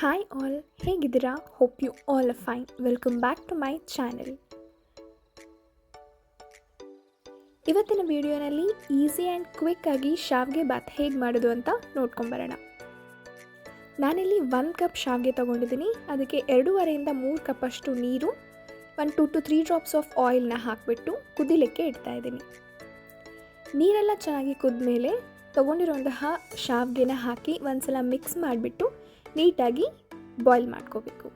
Hi all, ಹೇಗಿದ್ದೀರಾ? Hope you all are fine. Welcome back to my channel. ಇವತ್ತಿನ ವಿಡಿಯೋನಲ್ಲಿ easy and quick ಆಗಿ ಶಾವಿಗೆ ಬಾತ್ ಹೇಗೆ ಮಾಡೋದು ಅಂತ ನೋಡ್ಕೊಂಬರೋಣ. ನಾನಿಲ್ಲಿ 1 ಕಪ್ ಶಾವಿಗೆ ತೊಗೊಂಡಿದ್ದೀನಿ. ಅದಕ್ಕೆ 2.5 3 ಕಪ್ಪಷ್ಟು ನೀರು, 1 2 to 3 ಡ್ರಾಪ್ಸ್ ಆಫ್ ಆಯಿಲ್ನ ಹಾಕಿಬಿಟ್ಟು ಕುದಿಲಿಕ್ಕೆ ಇಡ್ತಾ ಇದ್ದೀನಿ. ನೀರೆಲ್ಲ ಚೆನ್ನಾಗಿ ಕುದ್ಮೇಲೆ ತೊಗೊಂಡಿರುವಂತಹ ಶಾವಿಗೆನ ಹಾಕಿ ಒಂದ್ಸಲ ಮಿಕ್ಸ್ ಮಾಡಿಬಿಟ್ಟು ನೀಟಾಗಿ ಬಾಯ್ಲ್ ಮಾಡ್ಕೋಬೇಕು.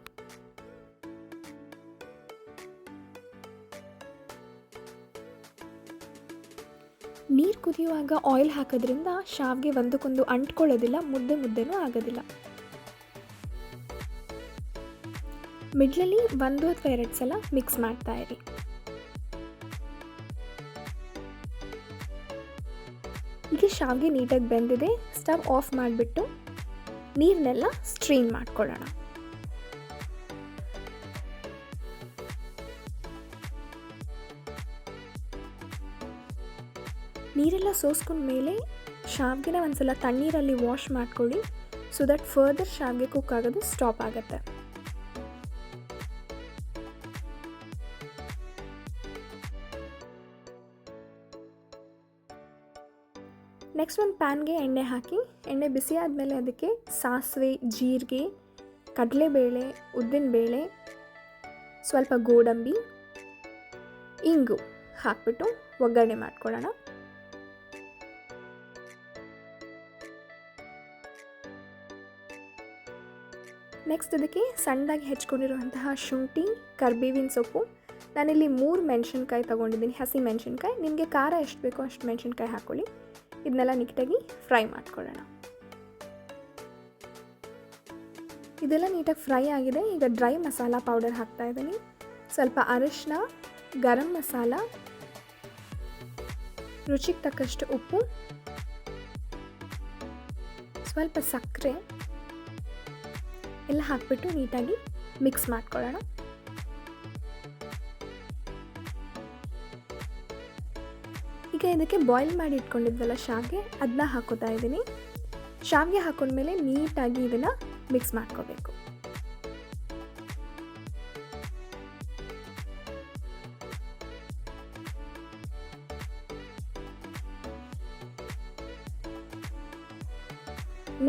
ನೀರು ಕುದಿಯುವಾಗ ಆಯಿಲ್ ಹಾಕೋದ್ರಿಂದ ಶಾವಿಗೆ ಒಂದಕ್ಕೊಂದು ಅಂಟ್ಕೊಳ್ಳೋದಿಲ್ಲ, ಮುದ್ದೆನೂ ಆಗೋದಿಲ್ಲ. ಮಿಡ್ಲಲ್ಲಿ 1 ಅಥವಾ 2 ಸಲ ಮಿಕ್ಸ್ ಮಾಡ್ತಾ ಇರಿ. ಈಗ ಶಾವಿಗೆ ನೀಟಾಗಿ ಬೆಂದಿದೆ. ಸ್ಟವ್ ಆಫ್ ಮಾಡಿಬಿಟ್ಟು ನೀರನ್ನೆಲ್ಲ ಸ್ಟ್ರೀನ್ ಮಾಡ್ಕೊಳ್ಳೋಣ. ನೀರೆಲ್ಲ ಸೋಸ್ಕೊಂಡ ಮೇಲೆ ಶಾವಿಗೆನ ಒಂದ್ಸಲ ತಣ್ಣೀರಲ್ಲಿ ವಾಶ್ ಮಾಡ್ಕೊಳ್ಳಿ, ಸೊ ದಟ್ ಫರ್ದರ್ ಶಾವಿಗೆ ಕುಕ್ ಆಗೋದು ಸ್ಟಾಪ್ ಆಗುತ್ತೆ. ನೆಕ್ಸ್ಟ್ ಒಂದು ಪ್ಯಾನ್ಗೆ ಎಣ್ಣೆ ಹಾಕಿ, ಎಣ್ಣೆ ಬಿಸಿ ಆದಮೇಲೆ ಅದಕ್ಕೆ ಸಾಸಿವೆ, ಜೀರಿಗೆ, ಕಡಲೆಬೇಳೆ, ಉದ್ದಿನಬೇಳೆ, ಸ್ವಲ್ಪ ಗೋಡಂಬಿ, ಇಂಗು ಹಾಕ್ಬಿಟ್ಟು ಒಗ್ಗರಣೆ ಮಾಡ್ಕೊಳ್ಳೋಣ. ನೆಕ್ಸ್ಟ್ ಅದಕ್ಕೆ ಸಣ್ಣದಾಗಿ ಹೆಚ್ಕೊಂಡಿರುವಂತಹ ಶುಂಠಿ, ಕರಿಬೇವಿನ ಸೊಪ್ಪು, ನಾನಿಲ್ಲಿ 3 ಮೆಣಸಿನ್ಕಾಯಿ ತೊಗೊಂಡಿದ್ದೀನಿ, ಹಸಿ ಮೆಣಸಿನ್ಕಾಯಿ. ನಿಮಗೆ ಖಾರ ಎಷ್ಟು ಬೇಕೋ ಅಷ್ಟು ಮೆಣಸಿನ್ಕಾಯಿ ಹಾಕ್ಕೊಳ್ಳಿ. ಇದನ್ನೆಲ್ಲ ನೀಟಾಗಿ ಫ್ರೈ ಮಾಡ್ಕೊಳ್ಳೋಣ. ಇದೆಲ್ಲ ನೀಟಾಗಿ ಫ್ರೈ ಆಗಿದೆ. ಈಗ ಡ್ರೈ ಮಸಾಲ ಪೌಡರ್ ಹಾಕ್ತಾ ಇದ್ದೀನಿ. ಸ್ವಲ್ಪ ಅರಿಶಿನ, ಗರಂ ಮಸಾಲ, ರುಚಿಗೆ ತಕ್ಕಷ್ಟು ಉಪ್ಪು, ಸ್ವಲ್ಪ ಸಕ್ಕರೆ ಎಲ್ಲ ಹಾಕ್ಬಿಟ್ಟು ನೀಟಾಗಿ ಮಿಕ್ಸ್ ಮಾಡ್ಕೊಳ್ಳೋಣ. ಈಗ ಇದಕ್ಕೆ ಬಾಯ್ಲ್ ಮಾಡಿ ಇಟ್ಕೊಂಡಿದ್ವಲ್ಲ ಶಾವಿಗೆ, ಅದನ್ನ ಹಾಕೋತಾ ಇದ್ದೀನಿ. ಶಾವಿಗೆ ಹಾಕೊಂಡ್ಮೇಲೆ ನೀಟಾಗಿ ಇದನ್ನು ಮಿಕ್ಸ್ ಮಾಡ್ಕೋಬೇಕು.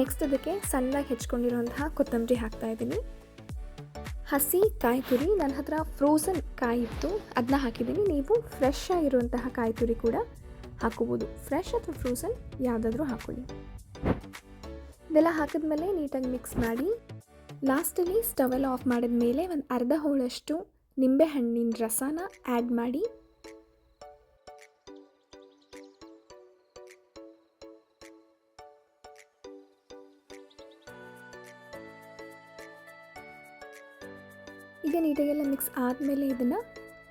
ನೆಕ್ಸ್ಟ್ ಅದಕ್ಕೆ ಸಣ್ಣದಾಗಿ ಹೆಚ್ಕೊಂಡಿರುವಂತಹ ಕೊತ್ತಂಬರಿ ಹಾಕ್ತಾ ಇದ್ದೀನಿ. ಹಸಿ ಕಾಯಿ ತುರಿ, ನನ್ನ ಹತ್ರ ಫ್ರೋಝನ್ ಕಾಯಿ ಇತ್ತು, ಅದನ್ನ ಹಾಕಿದ್ದೀನಿ. ನೀವು ಫ್ರೆಶ್ ಆಗಿರುವಂತಹ ಕಾಯಿ ತುರಿ ಕೂಡ ಹಾಕೋಬೋದು. ಫ್ರೆಶ್ ಅಥವಾ ಫ್ರೋಝನ್ ಯಾವುದಾದ್ರೂ ಹಾಕೊಳ್ಳಿ. ಇದೆಲ್ಲ ಹಾಕಿದ್ಮೇಲೆ ನೀಟಾಗಿ ಮಿಕ್ಸ್ ಮಾಡಿ, ಲಾಸ್ಟಲ್ಲಿ ಸ್ಟವೆಲ್ಲ ಆಫ್ ಮಾಡಿದ ಮೇಲೆ ಒಂದು ಅರ್ಧ ಹೋಳಷ್ಟು ನಿಂಬೆಹಣ್ಣಿನ ರಸನ ಆ್ಯಡ್ ಮಾಡಿ ಈಗ ನೀಟಾಗೆಲ್ಲ ಮಿಕ್ಸ್ ಆದಮೇಲೆ ಇದನ್ನು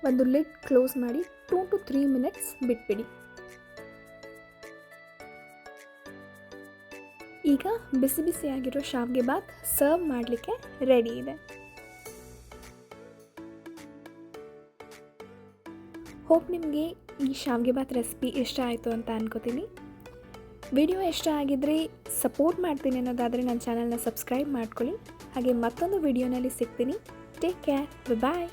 ಒಂದು ಲಿಡ್ ಕ್ಲೋಸ್ ಮಾಡಿ 2 to 3 ಮಿನಿಟ್ಸ್ ಬಿಟ್ಬಿಡಿ. ಈಗ ಬಿಸಿ ಬಿಸಿಯಾಗಿರೋ ಶಾವಿಗೆ ಬಾತ್ ಸರ್ವ್ ಮಾಡಲಿಕ್ಕೆ ರೆಡಿ ಇದೆ. ಹೋಪ್ ನಿಮಗೆ ಈ ಶಾವಿಗೆ ಬಾತ್ ರೆಸಿಪಿ ಇಷ್ಟ ಆಯಿತು ಅಂತ ಅನ್ಕೋತೀನಿ. ವಿಡಿಯೋ ಇಷ್ಟ ಆಗಿದ್ದರೆ ಸಪೋರ್ಟ್ ಮಾಡ್ತೀನಿ ಅನ್ನೋದಾದರೆ ನನ್ನ ಚಾನಲ್ನ ಸಬ್ಸ್ಕ್ರೈಬ್ ಮಾಡ್ಕೊಳ್ಳಿ. ಹಾಗೆ ಮತ್ತೊಂದು ವಿಡಿಯೋನಲ್ಲಿ ಸಿಗ್ತೀನಿ. Take care. Bye-bye.